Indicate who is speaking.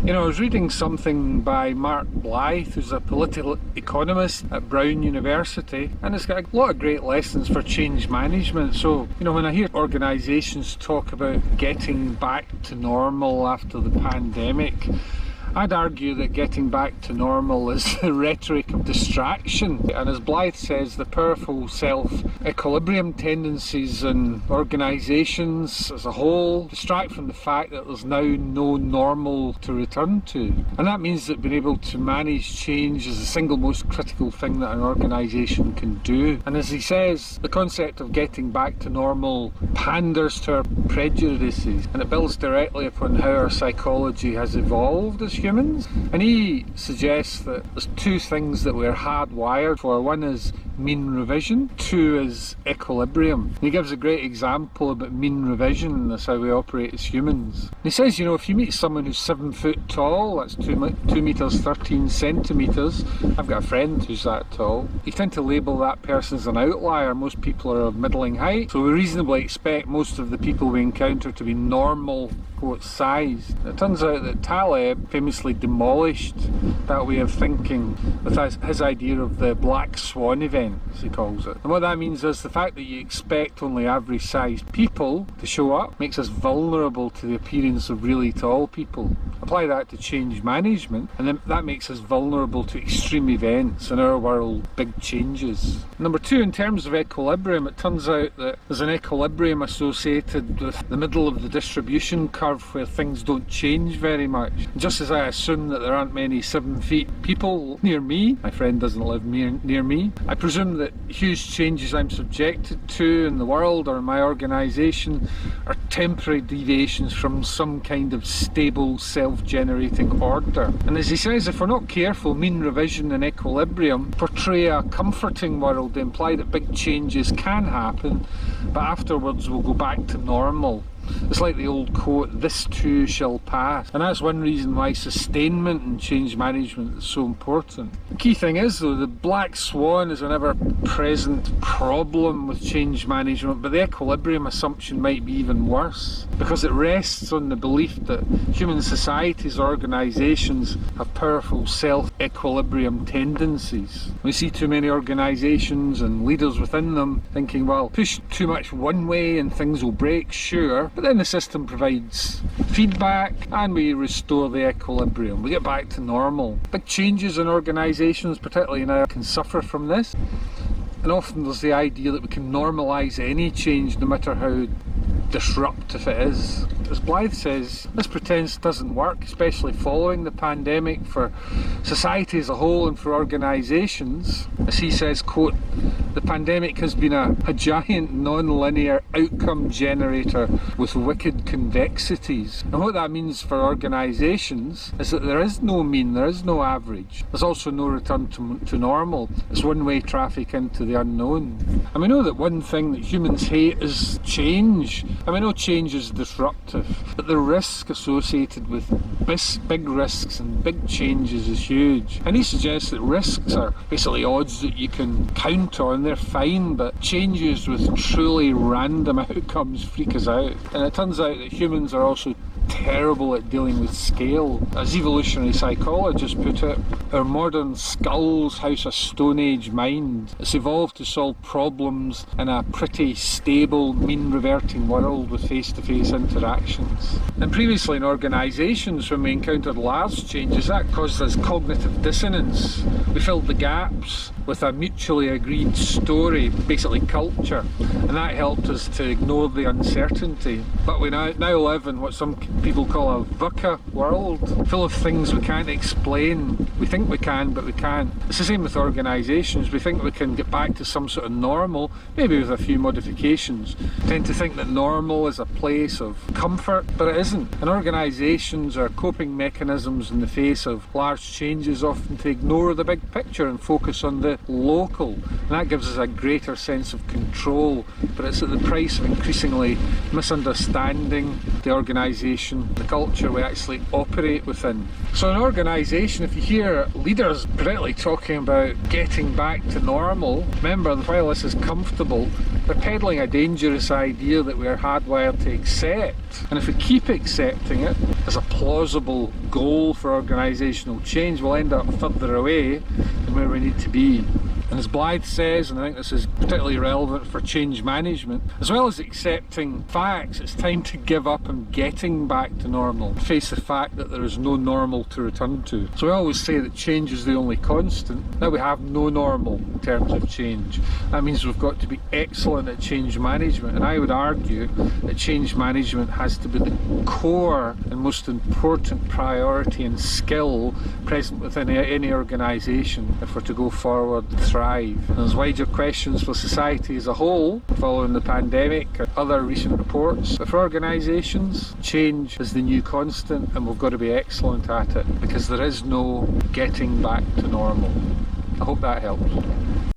Speaker 1: You know, I was reading something by Mark Blythe, who's a political economist at Brown University, and it's got a lot of great lessons for change management. So, you know, when I hear organisations talk about getting back to normal after the pandemic, I'd argue that getting back to normal is the rhetoric of distraction. And as Blythe says, the powerful self-equilibrium tendencies in organisations as a whole distract from the fact that there's now no normal to return to. And that means that being able to manage change is the single most critical thing that an organisation can do. And as he says, the concept of getting back to normal panders to our prejudices, and it builds directly upon how our psychology has evolved as humans. And he suggests that there's two things that we're hardwired for. One is mean revision, two is equilibrium. And he gives a great example about mean revision, and that's how we operate as humans. And he says, you know, if you meet someone who's 7 foot tall, that's 2 metres 13 centimetres, I've got a friend who's that tall, you tend to label that person as an outlier. Most people are of middling height, so we reasonably expect most of the people we encounter to be normal, quote, size. It turns out that Taleb famously demolished that way of thinking with his idea of the black swan event, as he calls it. And what that means is the fact that you expect only average sized people to show up makes us vulnerable to the appearance of really tall people. Apply that to change management, and then that makes us vulnerable to extreme events in our world, big changes. Number two, in terms of equilibrium, it turns out that there's an equilibrium associated with the middle of the distribution curve where things don't change very much. And just as I assume that there aren't many 7 feet people near me, my friend doesn't live near me, I presume that huge changes I'm subjected to in the world or in my organisation are temporary deviations from some kind of stable self-generating order. And as he says, if we're not careful, mean revision and equilibrium portray a comforting world. They imply that big changes can happen, but afterwards we'll go back to normal. It's like the old quote, this too shall pass. And that's one reason why sustainment and change management is so important. The key thing is though, the black swan is an ever-present problem with change management, but the equilibrium assumption might be even worse, because it rests on the belief that human societies or organisations have powerful self-equilibrium tendencies. We see too many organisations and leaders within them thinking, well, push too much one way and things will break, sure, but then the system provides feedback and we restore the equilibrium. We get back to normal. Big changes in organisations, particularly now, can suffer from this. And often there's the idea that we can normalise any change, no matter how disruptive it is. As Blythe says, this pretense doesn't work, especially following the pandemic, for society as a whole and for organisations. As he says, quote, the pandemic has been a giant non-linear outcome generator with wicked convexities. And what that means for organisations is that there is no mean, there is no average. There's also no return to normal. It's one-way traffic into the unknown. And we know that one thing that humans hate is change. And we know change is disruptive, but the risk associated with big risks and big changes is huge. And he suggests that risks are basically odds that you can count on. They're fine, but changes with truly random outcomes freak us out. And it turns out that humans are also terrible at dealing with scale. As evolutionary psychologists put it, our modern skulls house a Stone Age mind. It's evolved to solve problems in a pretty stable, mean reverting world with face-to-face interactions. And previously in organisations, when we encountered large changes, that caused us cognitive dissonance. We filled the gaps with a mutually agreed story, basically culture, and that helped us to ignore the uncertainty. But we now live in what some people call a VUCA world, full of things we can't explain. We think we can, but we can't. It's the same with organisations. We think we can get back to some sort of normal, maybe with a few modifications. We tend to think that normal is a place of comfort, but it isn't. And organisations are coping mechanisms in the face of large changes, often to ignore the big picture and focus on the local. And that gives us a greater sense of control, but it's at the price of increasingly misunderstanding the organisation organisation, the culture we actually operate within. So in an organisation, if you hear leaders particularly talking about getting back to normal, remember, while this is comfortable, they're peddling a dangerous idea that we are hardwired to accept. And if we keep accepting it as a plausible goal for organisational change, we'll end up further away than where we need to be. And as Blythe says, and I think this is particularly relevant for change management, as well as accepting facts, it's time to give up on getting back to normal, face the fact that there is no normal to return to. So we always say that change is the only constant. Now we have no normal in terms of change. That means we've got to be excellent at change management, and I would argue that change management has to be the core and most important priority and skill present within any organisation if we're to go forward, thrive. And there's wider questions for society as a whole following the pandemic or other recent reports. But for organisations, change is the new constant, and we've got to be excellent at it because there is no getting back to normal. I hope that helps.